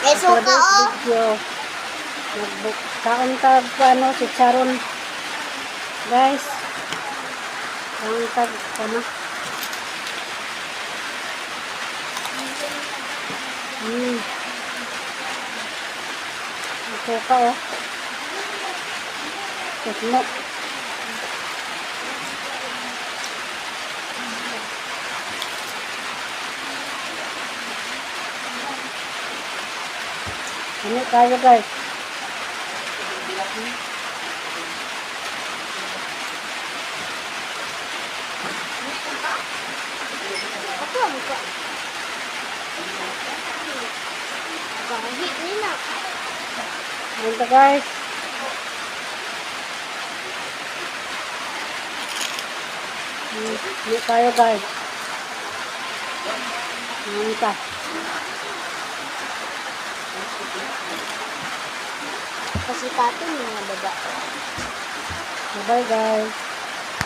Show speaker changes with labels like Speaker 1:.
Speaker 1: May suka oh.
Speaker 2: Video. Kaon tag ano si Charon. Guys. Kaon tag ano. Suka oh. Kusmo. Ini tayo guys.
Speaker 1: Apa muka? Bahit ni nak.
Speaker 2: Ito guys. Ini tayo guys. Ito.
Speaker 1: Kasi tato mga baba.
Speaker 2: Bye guys.